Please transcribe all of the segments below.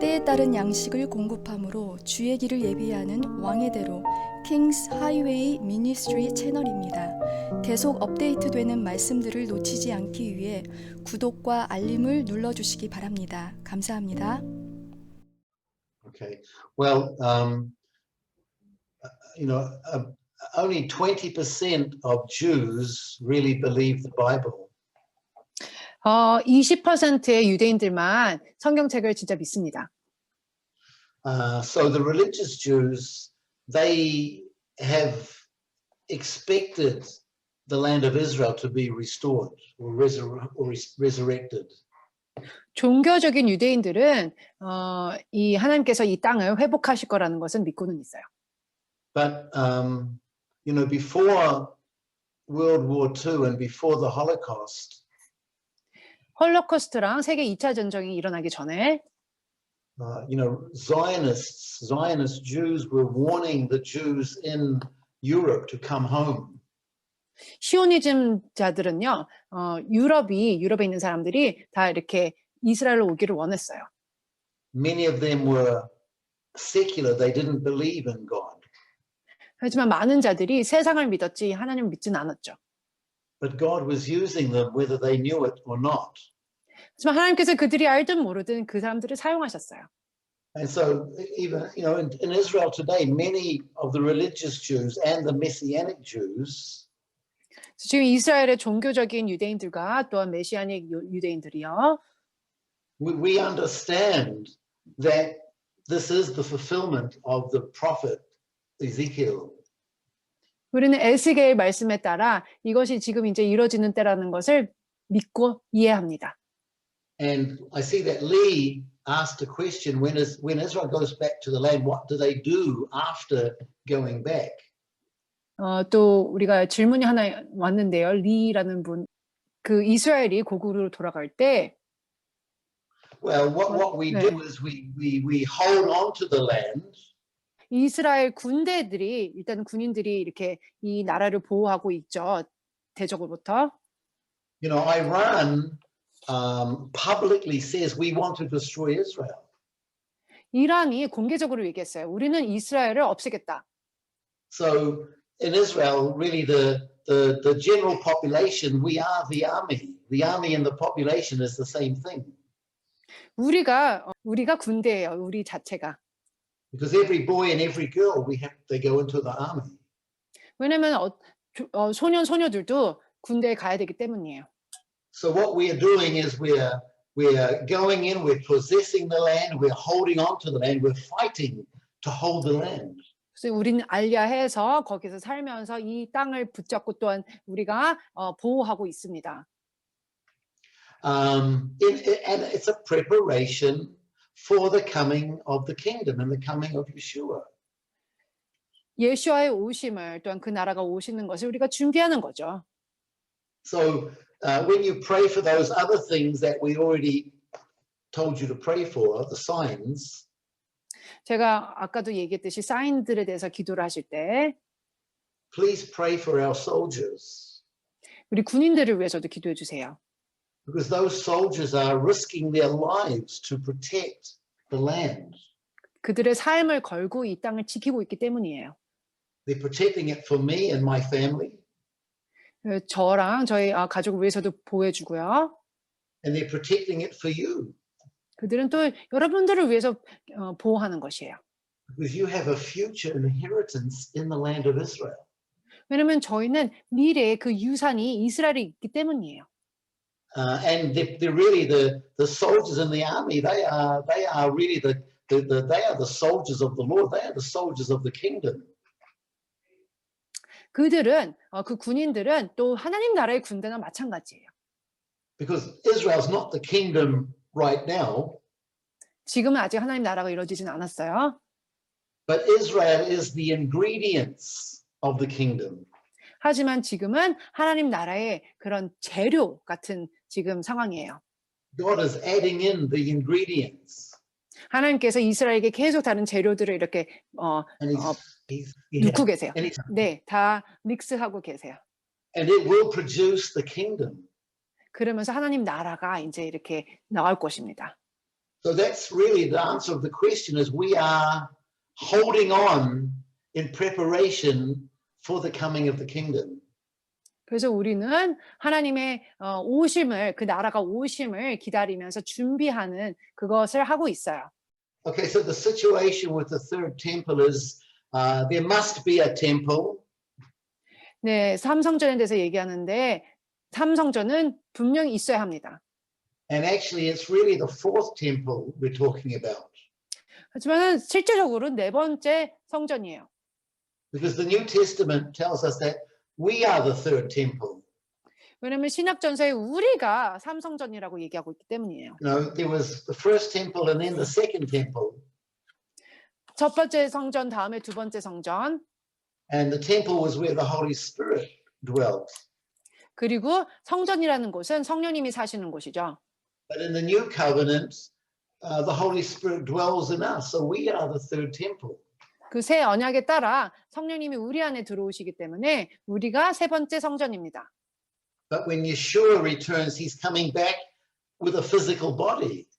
때에 따른 양식을 공급함으로 주의 길을 예비하는 왕의 대로 킹스 하이웨이 미니스트리 채널입니다. 계속 업데이트되는 말씀들을 놓치지 않기 위해 구독과 알림을 눌러주시기 바랍니다. 감사합니다. Okay. Well, only 20% of Jews really believe the Bible. 20%의 유대인들만 성경책을 진짜 믿습니다. So the religious Jews, they have expected the land of Israel to be restored or resurrected. 종교적인 유대인들은 이 하나님께서 이 땅을 회복하실 거라는 것은 믿고는 있어요. But before World War II and before the Holocaust, 홀로코스트랑 세계 2차 전쟁이 일어나기 전에 Zionist Jews were warning the Jews in Europe to come home. 시오니즘자들은요, 유럽에 있는 사람들이 다 이렇게 이스라엘로 오기를 원했어요. Many of them were secular. They didn't believe in God. 하지만 많은 자들이 세상을 믿었지 하나님을 믿지는 않았죠. But God was using them whether they knew it or not. 하지만 하나님께서 그들이 알든 모르든 그 사람들을 사용하셨어요. And so even in Israel today, many of the religious Jews and the Messianic Jews 지금 이스라엘의 종교적인 유대인들과 또한 메시아닉 유대인들이요. we understand that this is the fulfillment of the prophet Ezekiel. 우리는 에스겔 말씀에 따라 이것이 지금 이제 이루어지는 때라는 것을 믿고 이해합니다. And I see that Lee asked a question: when Israel goes back to the land, what do they do after going back? 또 우리가 질문이 하나 왔는데요. 리라는 분, 그 이스라엘이 고국으로 돌아갈 때, Well, what we do is we hold on to the land. 이스라엘 군대들이 일단 군인들이 이렇게 이 나라를 보호하고 있죠. 대적으로부터. Iran publicly says we want to destroy Israel. 이란이 공개적으로 얘기했어요. 우리는 이스라엘을 없애겠다. So in Israel, really the general population, we are the army. The army and the population is the same thing. 우리가 군대예요. 우리 자체가. Because every boy and every girl, they go into the army. 왜냐면 소년 소녀들도 군대에 가야 되기 때문이에요. So what we are doing is we are going in, we're possessing the land, we're holding on to the land, we're fighting to hold the land. 그래서 우리는 알리아해서 거기서 살면서 이 땅을 붙잡고 또한 우리가 보호하고 있습니다. And it's a preparation for the coming of the kingdom and the coming of Yeshua. 예수와의 오심을 또한 그 나라가 오시는 것을 우리가 준비하는 거죠. So when you pray for those other things that we already told you to pray for, the signs. 제가 아까도 얘기했듯이 사인들에 대해서 기도를 하실 때 Please pray for our soldiers. 우리 군인들을 위해서도 기도해 주세요. Because those soldiers are risking their lives to protect the land. 그들의 삶을 걸고 이 땅을 지키고 있기 때문이에요. They're protecting it for me and my family. 저랑 저희 가족을 위해서도 보호해주고요. And they're protecting it for you. 그들은 또 여러분들을 위해서 보호하는 것이에요. Because you have a future inheritance in the land of Israel. 왜냐하면 저희는 미래의 그 유산이 이스라엘에 있기 때문이에요. And they're really the soldiers in the army. They are really they are the soldiers of the Lord. They are the soldiers of the kingdom. 그들은 그 군인들은 또 하나님 나라의 군대나 마찬가지예요. Because Israel's not the kingdom right now. 지금은 아직 하나님 나라가 이루어지진 않았어요. But Israel is the ingredients of the kingdom. 하지만 지금은 하나님 나라의 그런 재료 같은 지금 상황이에요. God is adding in the ingredients. 하나님께서 이스라엘에게 계속 다른 재료들을 이렇게 넣고 계세요. 네, 다 믹스하고 계세요. And it will produce the kingdom. 그러면서 하나님 나라가 이제 이렇게 나올 것입니다. So that's really the answer of the question is we are holding on in preparation for the coming of the kingdom. 그래서 우리는 하나님의 오심을, 그 나라가 오심을 기다리면서 준비하는 그것을 하고 있어요. Okay, so the situation with the third temple is there must be a temple. 네, 삼성전에 대해서 얘기하는데 삼성전은 분명히 있어야 합니다. And actually, it's really the fourth temple we're talking about. 하지만 실제적으로 네 번째 성전이에요. Because the New Testament tells us that we are the third temple. 왜냐하면 신약전서에 우리가 삼성전이라고 얘기하고 있기 때문이에요. You know, there was the first temple and then the second temple. 첫 번째 성전 다음에 두 번째 성전. And the temple was where the Holy Spirit dwelt. 그리고 성전이라는 곳은 성령님이 사시는 곳이죠. But in the new covenant, the Holy Spirit dwells in us. So we are the third temple. 그 새 언약에 따라 성령님이 우리 안에 들어오시기 때문에 우리가 세 번째 성전입니다. But when Yeshua returns, he's coming back with a physical body.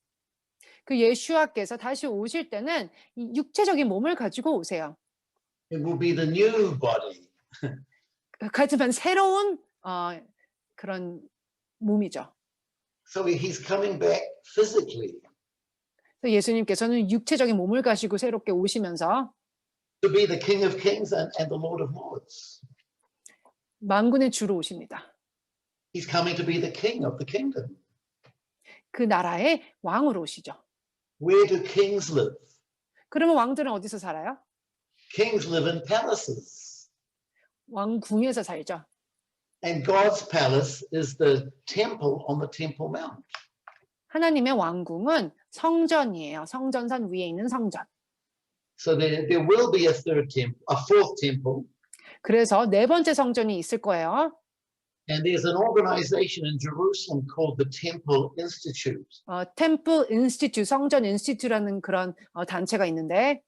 그 예수와께서 다시 오실 때는 이 육체적인 몸을 가지고 오세요. It will be the new body. 하지만 새로운 그런 몸이죠. So he's coming back physically 그래서 예수님께서는 육체적인 몸을 가지고 새롭게 오시면서 to be the King of Kings and the Lord of Lords. 만군의 주로 오십니다. He's coming to be the King of the kingdom. 그 나라의 왕으로 오시죠. Where do kings live? 그러면 왕들은 어디서 살아요? Kings live in palaces. 왕궁에서 살죠. And God's palace is the temple on the Temple Mount. 하나님의 왕궁은 성전이에요. 성전산 위에 있는 성전. So there will be a fourth temple. 그래서 네 번째 성전이 있을 거예요. And there's an organization in Jerusalem called the Temple Institute. 템플 인스티튜, 성전 인스티튜라는 그런 단체가 있는데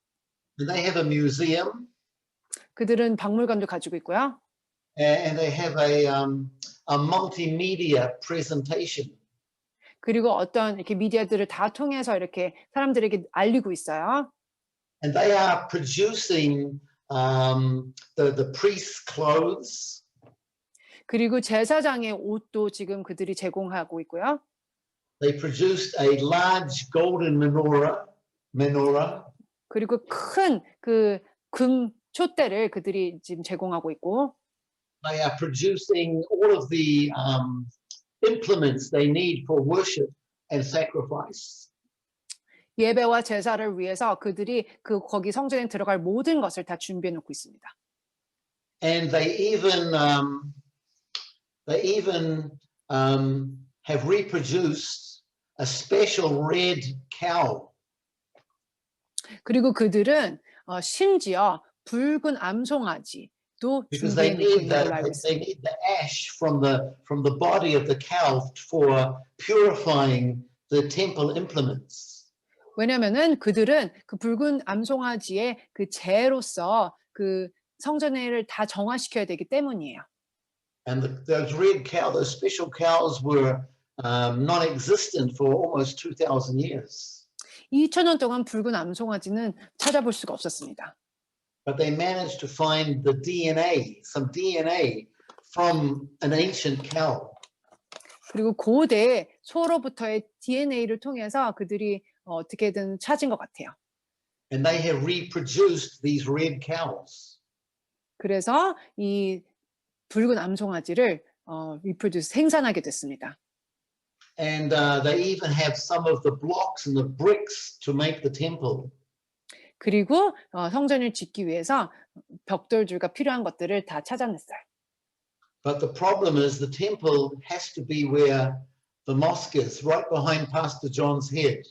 And they have a museum 그들은 박물관도 가지고 있고요. and they have a multimedia presentation. 그리고 어떤 이렇게 미디어들을 다 통해서 이렇게 사람들에게 알리고 있어요. And they are producing the priests' clothes. 그리고 제사장의 옷도 지금 그들이 제공하고 있고요. They produced a large golden menorah. 그리고 큰 그 금 촛대를 그들이 지금 제공하고 있고 They are producing all of the implements they need for worship and sacrifice. 예배와 제사를 위해서 그들이 거기 성전에 들어갈 모든 것을 다 준비해 놓고 있습니다. And they even have reproduced a special red cow. 그리고 그들은 심지어 붉은 암송아지도 Because 준비해 they 놓고 있는 걸로 need 알고 they 있습니다. need the ash from the body of the cow for purifying the temple implements. 왜냐면은 그들은 그 붉은 암송아지의 그 재로서 그 성전회를 다 정화시켜야 되기 때문이에요. And those red cow, those special cows were non-existent for almost 2,000 years. 2000년 동안 붉은 암송아지는 찾아볼 수가 없었습니다. But they managed to find the DNA, some DNA from an ancient cow. 그리고 고대 소로부터의 DNA를 통해서 그들이 어떻게든 찾은 것 같아요. And they have reproduced these red cows. 그래서 이 붉은 암송아지를 생산하게 됐습니다. And they even have some of the blocks and the bricks to make the temple. 그리고 성전을 짓기 위해서 벽돌줄과 필요한 것들을 다 찾아냈어요. But the problem is the temple has to be where the mosque is, right behind Pastor John's head.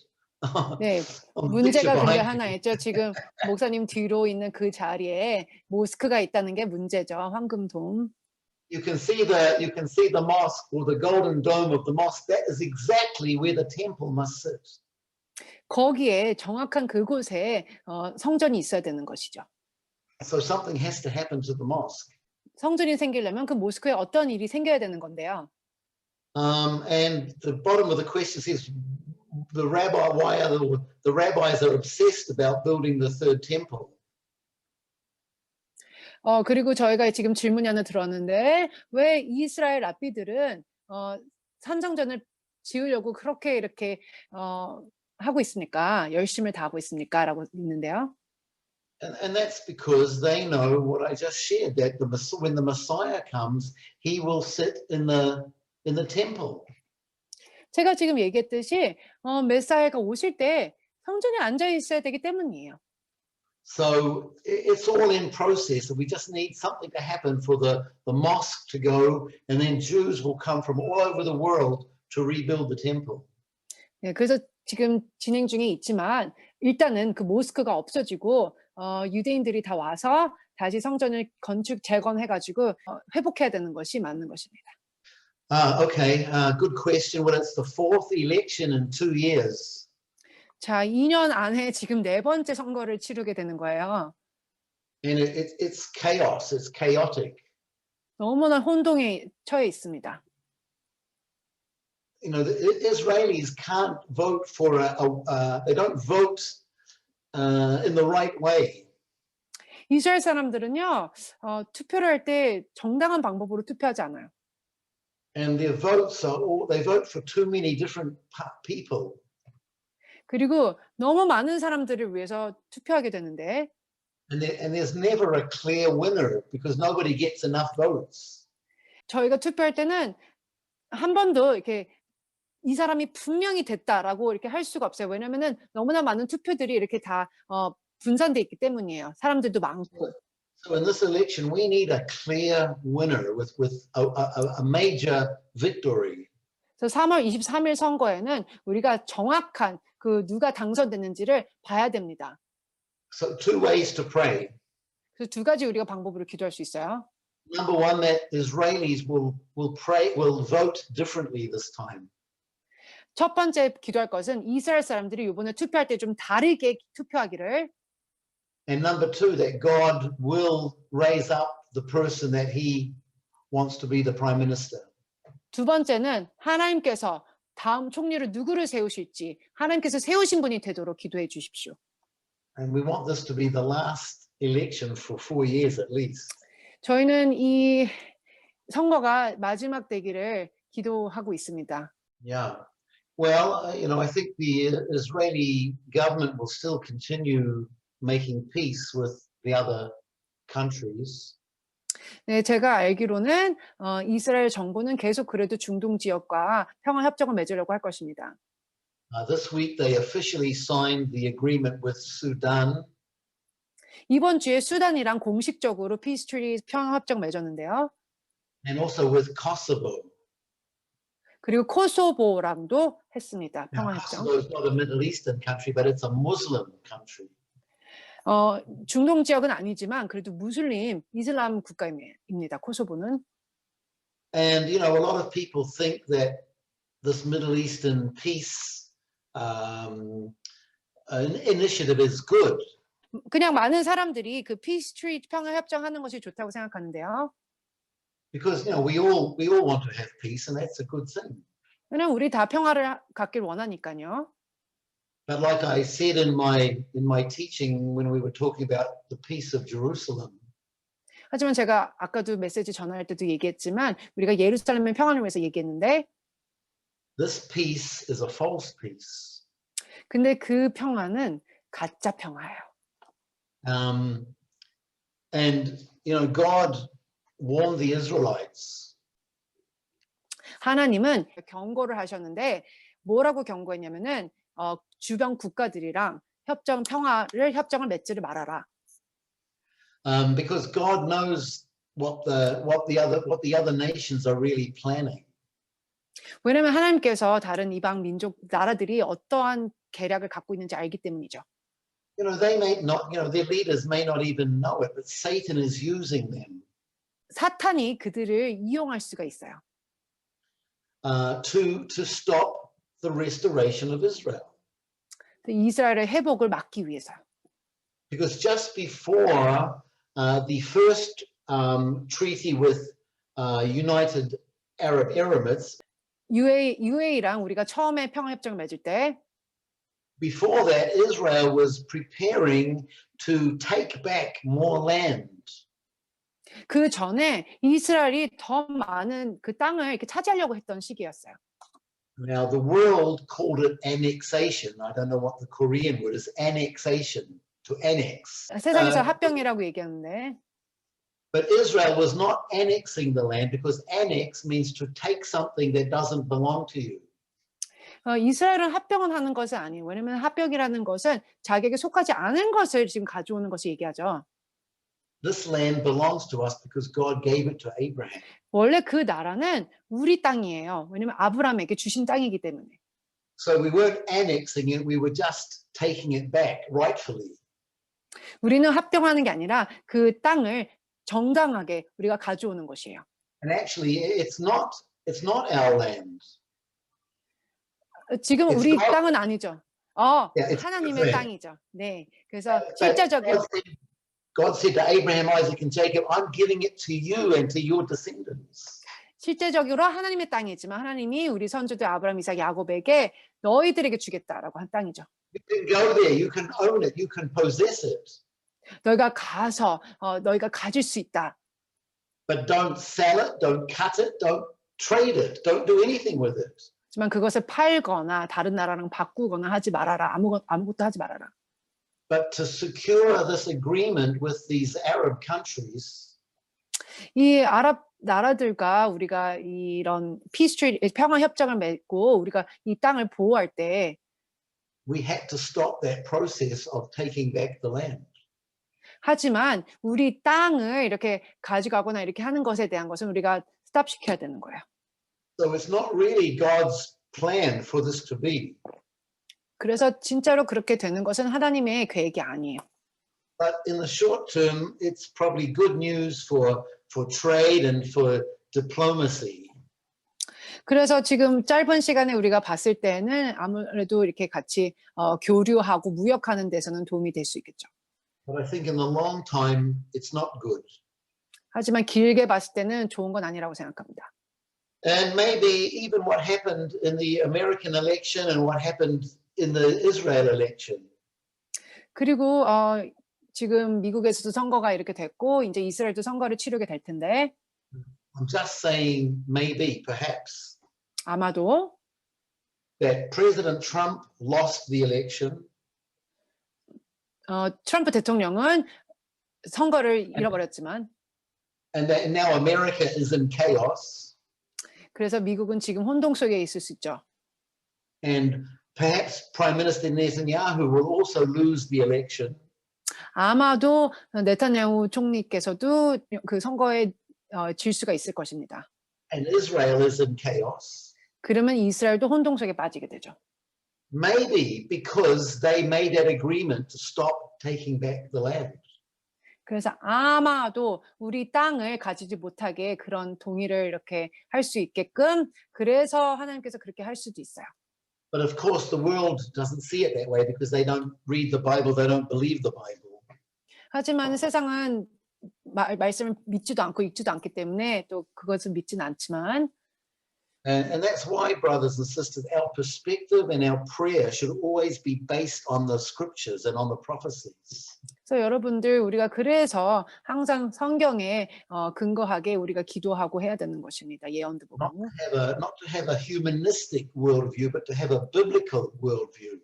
네, 문제가 근데 하나 있죠. 지금 목사님 뒤로 있는 그 자리에 모스크가 있다는 게 문제죠. 황금돔. You can see the mosque or the golden dome of the mosque. That is exactly where the temple must sit. 거기에 정확한 그곳에 성전이 있어야 되는 것이죠. So something has to happen to the mosque. 성전이 생기려면 그 모스크에 어떤 일이 생겨야 되는 건데요. And the bottom of the question says, why are the rabbis are obsessed about building the third temple? 그리고 저희가 지금 질문이 하나 들었는데 왜 이스라엘 랍비들은 산성전을 지으려고 그렇게 이렇게 하고 있습니까? 열심을 다하고 있습니까? 라고 있는데요. And that's because they know what I just shared, that when the Messiah comes, he will sit in the temple. 제가 지금 얘기했듯이 메사야가 오실 때 성전에 앉아 있어야 되기 때문이에요. So it's all in process. We just need something to happen for the mosque to go, and then Jews will come from all over the world to rebuild the temple. 네, 그래서 지금 진행 중에 있지만 일단은 그 모스크가 없어지고 유대인들이 다 와서 다시 성전을 재건해가지고 회복해야 되는 것이 맞는 것입니다. Okay, good question. Well, it's the fourth election in 2 years. 자, 2년 안에 지금 4번째 선거를 치르게 되는 거예요. And it's chaos. It's chaotic. 너무나 혼동에 처해 있습니다. You know, the Israelis can't vote for they don't vote in the right way. 이스라엘 사람들은요, 투표를 할 때 정당한 방법으로 투표하지 않아요. And their votes they vote for too many different people. 그리고 너무 많은 사람들을 위해서 투표하게 되는데 And there's never a clear winner because nobody gets enough votes. 저희가 투표할 때는 한 번도 이렇게 이 사람이 분명히 됐다라고 이렇게 할 수가 없어요. 왜냐면은 너무나 많은 투표들이 이렇게 다 분산돼 있기 때문이에요. 사람들도 많고. So in this election, we need a clear winner with a major victory. 그래서 3월 23일 선거에는 우리가 정확한 그 누가 당선됐는지를 봐야 됩니다. So 2 ways to pray. 그래서 2가지 우리가 방법으로 기도할 수 있어요. Number one, that Israelis will vote differently this time. 첫 번째 기도할 것은 이스라엘 사람들이 이번에 투표할 때 좀 다르게 투표하기를. And number two, that God will raise up the person that he wants to be the prime minister. 두 번째는 하나님께서 다음 총리를 누구를 세우실지 하나님께서 세우신 분이 되도록 기도해 주십시오. And we want this to be the last election for 4 years at least. 저희는 이 선거가 마지막 되기를 기도하고 있습니다. Yeah. Well, you know, I think the Israeli government will still continue making peace with the other countries. 네, 제가 알기로는 이스라엘 정부는 계속 그래도 중동 지역과 평화 협정을 맺으려고 할 것입니다. This week they officially signed the agreement with Sudan. 이번 주에 수단이랑 공식적으로 피스 트리 평화 협정 맺었는데요. And also with Kosovo. 그리고 코소보랑도 했습니다. 평화 Now, 협정. Kosovo is not a Middle Eastern country, but it's a Muslim country. 중동 지역은 아니지만 그래도 무슬림 이슬람 국가입니다. 코소보는. And you know, a lot of people think that this Middle Eastern peace initiative is good. 그냥 많은 사람들이 그 피스 트리 평화 협정하는 것이 좋다고 생각하는데요. Because you know we all want to have peace, and that's a good thing. 왜냐면 우리 다 평화를 갖길 원하니까요. But like I said in my teaching when we were talking about the peace of Jerusalem, 하지만 제가 아까도 메시지 전할 때도 얘기했지만 우리가 예루살렘의 평화를 위해서 얘기했는데 this peace is a false peace. 근데 그 평화는 가짜 평화예요. And you know, God warned the Israelites. 하나님은 경고를 하셨는데 뭐라고 경고했냐면은 주변 국가들이랑 협정을 맺지를 말아라. Because God knows what the other nations are really planning. 왜냐면 하나님께서 다른 이방 민족 나라들이 어떠한 계략을 갖고 있는지 알기 때문이죠. You know, they may not, you know, their leaders may not even know it, but Satan is using them. 사탄이 그들을 이용할 수가 있어요. To stop the restoration of Israel. 이스라엘의 회복을 막기 위해서요. Because just before the first treaty with United Arab Emirates, UAE랑 우리가 처음에 평화협정을 맺을 때 before that, Israel was preparing to take back more land. 그 전에 이스라엘이 더 많은 그 땅을 이렇게 차지하려고 했던 시기였어요. Now, the world called it annexation. I don't know what the Korean word is, annexation, to annex. 세상에서 합병이라고 얘기하는데 But Israel was not annexing the land because annex means to take something that doesn't belong to you. 이스라엘은 합병은 하는 것이 아니에요. 왜냐하면 합병이라는 것은 자기에게 속하지 않은 것을 지금 가져오는 것을 얘기하죠. This land belongs to us because God gave it to Abraham. 원래 그 나라는 우리 땅이에요. 왜냐하면 아브라함에게 주신 땅이기 때문에. So we weren't annexing it, we were just taking it back rightfully. 우리는 합병하는 게 아니라 그 땅을 정당하게 우리가 가져오는 것이에요. And actually, it's not our land. 지금 It's 우리 God. 땅은 아니죠. Yeah, it's 하나님의 God's land. 땅이죠. 네, 그래서 But 실제적인 God said to Abraham, Isaac, and Jacob, I'm giving it to you and to your descendants. 실제적으로 하나님의 땅이지만 하나님이 우리 선조들 아브라함, 이삭, 야곱에게 너희들에게 주겠다라고 한 땅이죠. You can go there, you can own it, you can possess it, 너희가 가서 너희가 가질 수 있다. but don't sell it, don't cut it, don't trade it, don't do anything with it. 하지만 그것을 팔거나 다른 나라랑 바꾸거나 하지 말아라. 아무것도 하지 말아라. But to secure this agreement with these Arab countries, 이 아랍 나라들과 우리가 이런 평화 협정을 맺고 우리가 이 땅을 보호할 때 we had to stop that process of taking back the land. 하지만 우리 땅을 이렇게 가져가거나 이렇게 하는 것에 대한 것은 우리가 스탑시켜야 되는 거예요. So it's not really God's plan for this to be. 그래서 진짜로 그렇게 되는 것은 하나님의 계획이 아니에요. But in the short term, it's probably good news for trade and for diplomacy. 그래서 지금 짧은 시간에 우리가 봤을 때는 아무래도 이렇게 같이 교류하고 무역하는 데서는 도움이 될 수 있겠죠. But I think in the long time, it's not good. 하지만 길게 봤을 때는 좋은 건 아니라고 생각합니다. And maybe even what happened in the American election and what happened in the Israel election. 그리고 지금 미국에서도 선거가 이렇게 됐고 이제 이스라엘도 선거를 치르게 될 텐데 I'm just saying maybe, perhaps, 아마도 that President Trump lost the election 트럼프 대통령은 선거를 잃어버렸지만 and that now America is in chaos. 그래서 미국은 지금 혼동 속에 있을 수 있죠. And perhaps Prime Minister Netanyahu will also lose the election. 아마도 네타냐후 총리께서도 그 선거에 질 수가 있을 것입니다. And Israel is in chaos. 그러면 이스라엘도 혼동 속에 빠지게 되죠. Maybe because they made that agreement to stop taking back the land. 그래서 아마도 우리 땅을 가지지 못하게 그런 동의를 이렇게 할 수 있게끔 그래서 하나님께서 그렇게 할 수도 있어요. But of course, the world doesn't see it that way because they don't read the Bible, they don't believe the Bible. 하지만 세상은 말씀을 믿지도 않고 읽지도 않기 때문에 또 그것을 믿지는 않지만 And that's why, brothers and sisters, our perspective and our prayer should always be based on the scriptures and on the prophecies. 그래서 여러분들 우리가 그래서 항상 성경에 근거하게 우리가 기도하고 해야 되는 것입니다. 예언도 보고. Not to have a humanistic worldview, but to have a biblical worldview.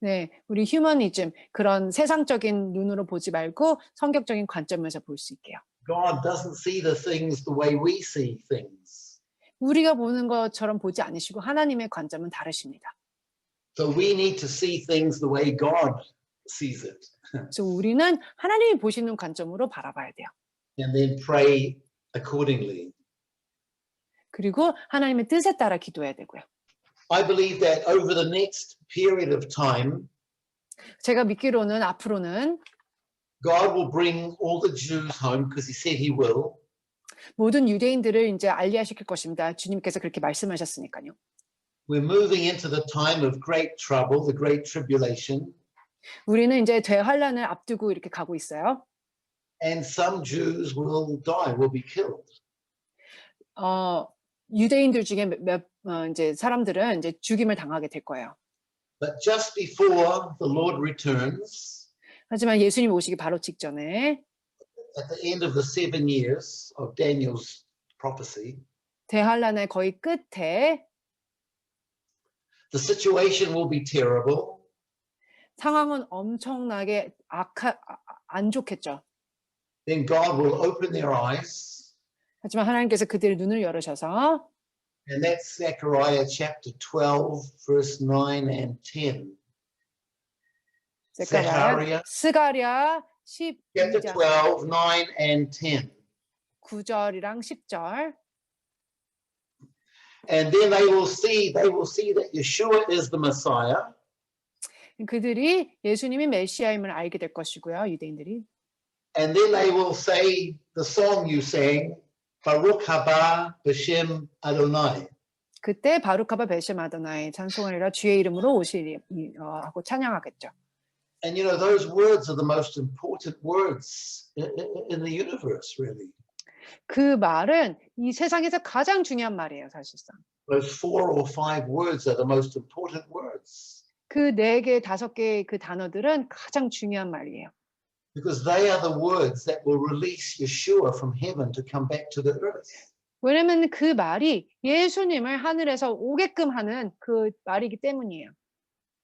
네, 우리 휴머니즘 그런 세상적인 눈으로 보지 말고 성격적인 관점에서 볼 수 있게요. God doesn't see the things the way we see things. 우리가 보는 것처럼 보지 않으시고 하나님의 관점은 다르십니다. So we need to see things the way God sees it. 그래서 우리는 하나님이 보시는 관점으로 바라봐야 돼요. And then pray accordingly. 그리고 하나님의 뜻에 따라 기도해야 되고요. I believe that over the next period of time, 제가 믿기로는 앞으로는 God will bring all the Jews home because he said he will. 모든 유대인들을 이제 알리아시킬 것입니다. 주님께서 그렇게 말씀하셨으니까요. We're moving into the time of great trouble, the great tribulation. 우리는 이제 대환란을 앞두고 이렇게 가고 있어요. And some Jews will die, will be killed. 유대인들 중에 이제 사람들은 이제 죽임을 당하게 될 거예요. But just before the Lord returns, 하지만 예수님 오시기 바로 직전에 at the end of the 7 years of Daniel's prophecy, 대환란의 거의 끝에 the situation will be terrible. 상황은 엄청나게 안 좋겠죠. Then God will open their eyes, 하지만 하나님께서 그들의 눈을 열으셔서 and that's Zechariah chapter 12, verse 9 and 10. 스가랴 Chapter 12장 12, 9 and 10. 9절이랑 10절. And then they will see that Yeshua is the Messiah. 그들이 예수님이 메시아임을 알게 될 것이고요. 유대인들이. And then they will say the song you sang, Baruch haba b'shem Adonai. 그때 바루카바 베셈 아도나이 찬송하리라 주의 이름으로 오시리 하고 찬양하겠죠. And you know, those words are the most important words in the universe, really. 그 말은 이 세상에서 가장 중요한 말이에요, 사실상. Those 4 or 5 words are the most important words. 그 4개, 5개의 그 단어들은 가장 중요한 말이에요. Because they are the words that will release Yeshua from heaven to come back to the earth. 왜냐면 그 말이 예수님을 하늘에서 오게끔 하는 그 말이기 때문이에요.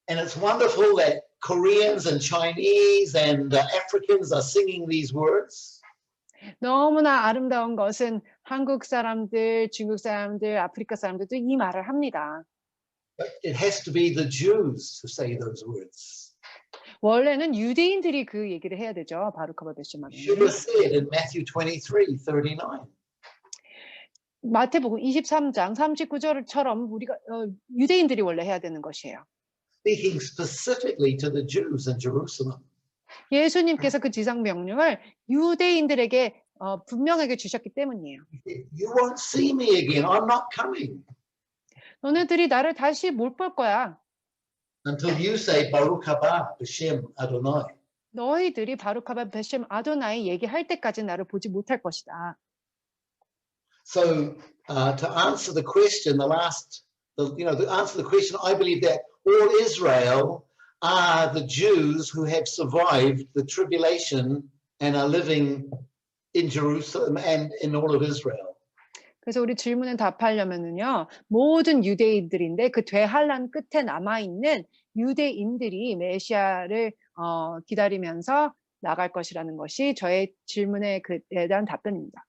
And it's wonderful that Koreans and Chinese and Africans are singing these words. 너무나 아름다운 것은 한국 사람들, 중국 사람들, 아프리카 사람들도 이 말을 합니다. But it has to be the Jews who say those words. 원래는 유대인들이 그 얘기를 해야 되죠. 바루카바 베셈 Yeshua 아도나이. said in Matthew 23:39. 마태복음 23장 39절처럼 우리가 유대인들이 원래 해야 되는 것이에요. Speaking specifically to the Jews in Jerusalem. 예수님께서 그 지상 명령을 유대인들에게 분명하게 주셨기 때문이에요. You won't see me again. I'm not coming 너네들이 나를 다시 못 볼 거야. until you say Baruch haba b'shem Adonai. 너희들이 바루카바 베셈 아도나이 얘기할 때까지 나를 보지 못할 것이다. So to answer the question, to answer the question, I believe that all Israel are the Jews who have survived the tribulation and are living in Jerusalem and in all of Israel. 그래서 우리 질문에 답하려면은요, 모든 유대인들인데 그 되한란 끝에 남아 있는 유대인들이 메시아를 기다리면서 나갈 것이라는 것이 저의 질문에 그에 대한 답변입니다.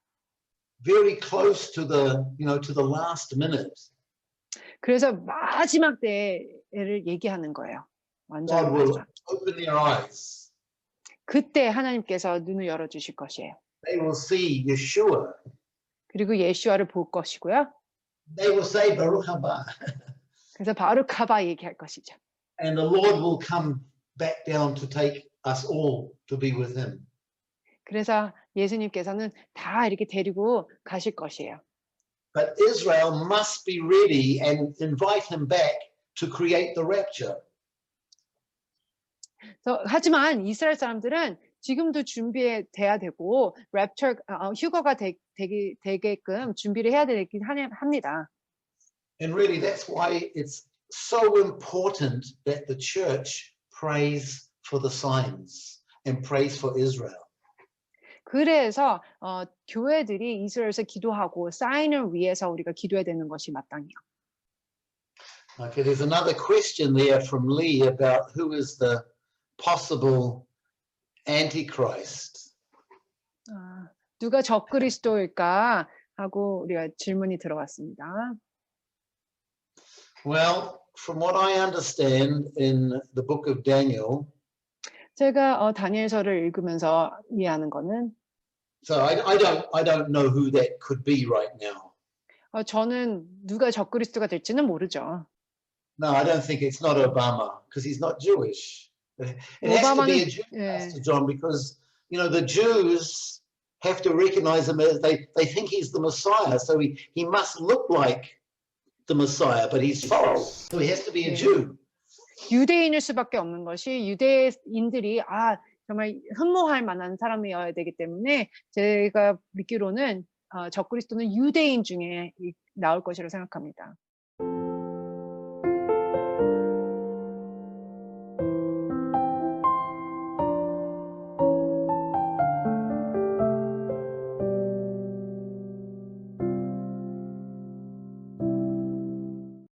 Very close to the last minute, 그래서 마지막 때를 얘기하는 거예요. God 완전 will 마지막. open their eyes. 그때 하나님께서 눈을 열어 주실 것이에요. They will see Yeshua. 그리고 예수와를 볼 것이고요. They will say Baruch haba, 그래서 바루카바 얘기할 것이죠. and the Lord will come back down to take us all to be with Him. 그래서 예수님께서는 다 이렇게 데리고 가실 것이에요. But Israel must be ready and invite Him back to create the rapture. 하지만 이스라엘 사람들은 지금도 준비돼야 되고 랩처 휴거가 되게끔 준비를 해야 되긴 합니다. And really that's why it's so important that the church prays for the signs and prays for Israel. 그래서 교회들이 이스라엘에서 기도하고 사인을 위해서 우리가 기도해야 되는 것이 마땅해요. Okay, there's another question there from Lee about who is the possible Antichrist. 누가 적그리스도일까 하고 우리가 질문이 들어왔습니다. Well, from what I understand in the book of Daniel, 제가 다니엘서를 읽으면서 이해하는 거는 so I don't know who that could be right now. 저는 누가 적그리스도가 될지는 모르죠. No, I don't think it's not Obama because he's not Jewish. It has to be a Jew, Pastor John, because the Jews have to recognize him as they think he's the Messiah, so he must look like the Messiah, but he's false. So he has to be a Jew. 유대인일 수밖에 없는 것이 유대인들이 정말 흠모할 만한 사람이어야 되기 때문에 제가 믿기로는 적그리스도는 유대인 중에 나올 것이라고 생각합니다.